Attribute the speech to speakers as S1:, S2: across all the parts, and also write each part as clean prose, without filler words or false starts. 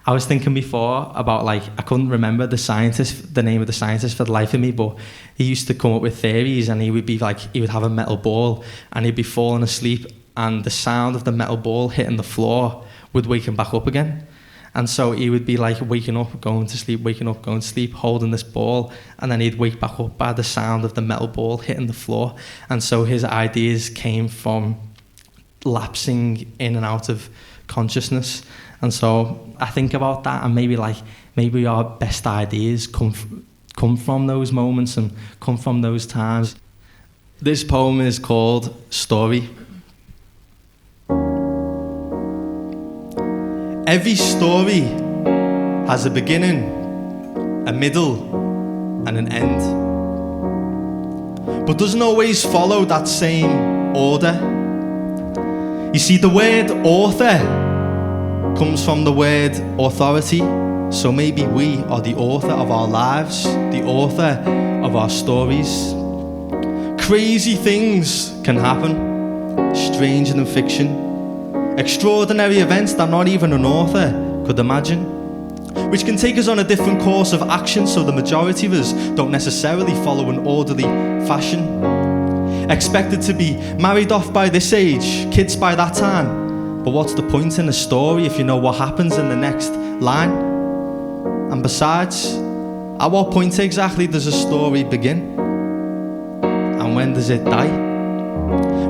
S1: I was thinking before about, like, I couldn't remember the name of the scientist for the life of me, but he used to come up with theories, and he would have a metal ball and he'd be falling asleep, and the sound of the metal ball hitting the floor would wake him back up again. And so he would be like waking up, going to sleep, waking up, going to sleep, holding this ball, and then he'd wake back up by the sound of the metal ball hitting the floor. And so his ideas came from lapsing in and out of consciousness. And so I think about that, and maybe our best ideas come from those moments and come from those times. This poem is called Story. Every story has a beginning, a middle, and an end, but doesn't always follow that same order. You see, the word author comes from the word authority, so maybe we are the author of our lives, the author of our stories. Crazy things can happen, stranger than fiction. Extraordinary events that not even an author could imagine, which can take us on a different course of action, so the majority of us don't necessarily follow an orderly fashion. Expected to be married off by this age, kids by that time, but what's the point in a story if you know what happens in the next line? And besides, at what point exactly does a story begin? And when does it die?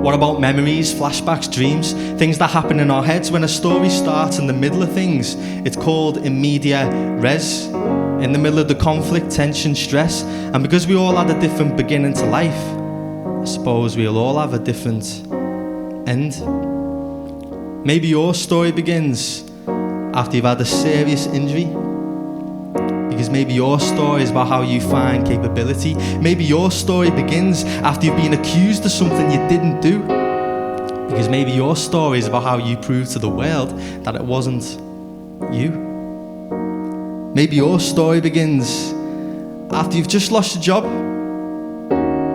S1: What about memories, flashbacks, dreams, things that happen in our heads when a story starts in the middle of things? It's called in media res, in the middle of the conflict, tension, stress. And because we all had a different beginning to life, I suppose we'll all have a different end. Maybe your story begins after you've had a serious injury, because maybe your story is about how you find capability. Maybe your story begins after you've been accused of something you didn't do, because maybe your story is about how you prove to the world that it wasn't you. Maybe your story begins after you've just lost your job,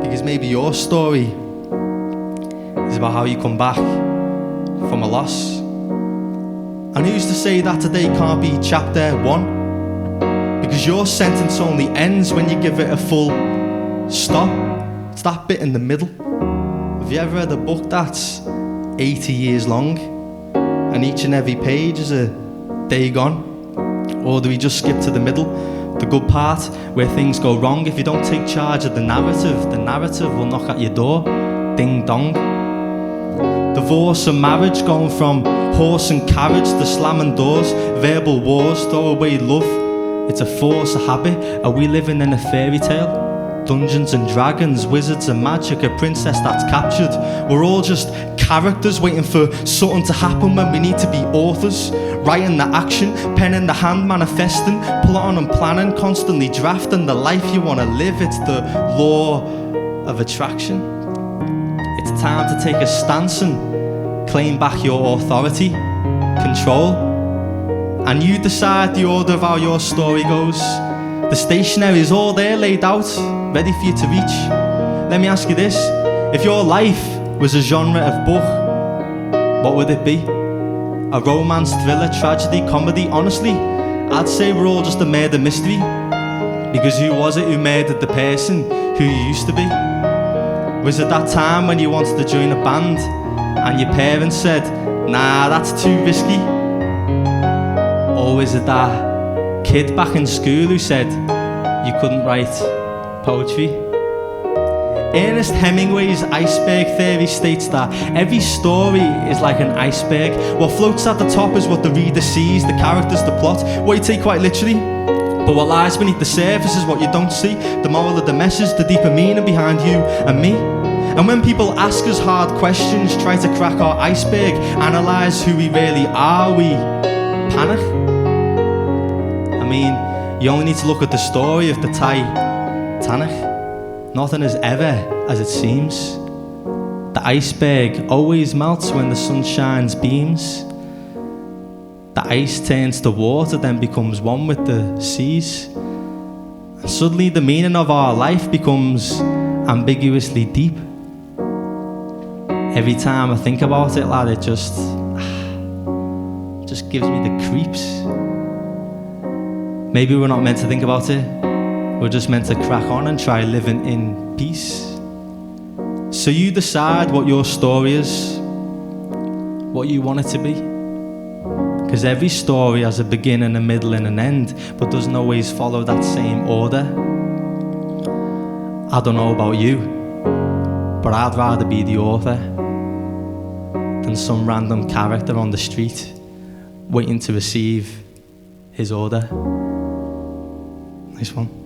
S1: because maybe your story is about how you come back from a loss. And who's to say that today can't be chapter 1? Because your sentence only ends when you give it a full stop. It's that bit in the middle. Have you ever read a book that's 80 years long and each and every page is a day gone? Or do we just skip to the middle, the good part where things go wrong? If you don't take charge of the narrative will knock at your door, ding dong. Divorce and marriage going from horse and carriage to slamming doors, verbal wars, throw away love. It's a force, a habit. Are we living in a fairy tale? Dungeons and dragons, wizards and magic, a princess that's captured. We're all just characters waiting for something to happen when we need to be authors. Writing the action, pen in the hand, manifesting, plotting and planning, constantly drafting the life you want to live. It's the law of attraction. It's time to take a stance and claim back your authority, control. And you decide the order of how your story goes. The stationery is all there laid out, ready for you to reach. Let me ask you this, if your life was a genre of book, what would it be? A romance, thriller, tragedy, comedy? Honestly, I'd say we're all just a murder mystery. Because who was it who murdered the person who you used to be? Was it that time when you wanted to join a band and your parents said, nah, that's too risky? Or is it that kid back in school who said you couldn't write poetry? Ernest Hemingway's iceberg theory states that every story is like an iceberg. What floats at the top is what the reader sees, the characters, the plot, what you take quite literally. But what lies beneath the surface is what you don't see, the moral of the message, the deeper meaning behind you and me. And when people ask us hard questions, try to crack our iceberg, analyse who we really are, we panic. I mean, you only need to look at the story of the Titanic. Nothing is ever as it seems. The iceberg always melts when the sun shines beams. The ice turns to water, then becomes one with the seas. And suddenly the meaning of our life becomes ambiguously deep. Every time I think about it, lad, it just gives me the creeps. Maybe we're not meant to think about it. We're just meant to crack on and try living in peace. So you decide what your story is, what you want it to be. Because every story has a beginning, a middle and an end, but doesn't always follow that same order. I don't know about you, but I'd rather be the author than some random character on the street waiting to receive his order. Nice one.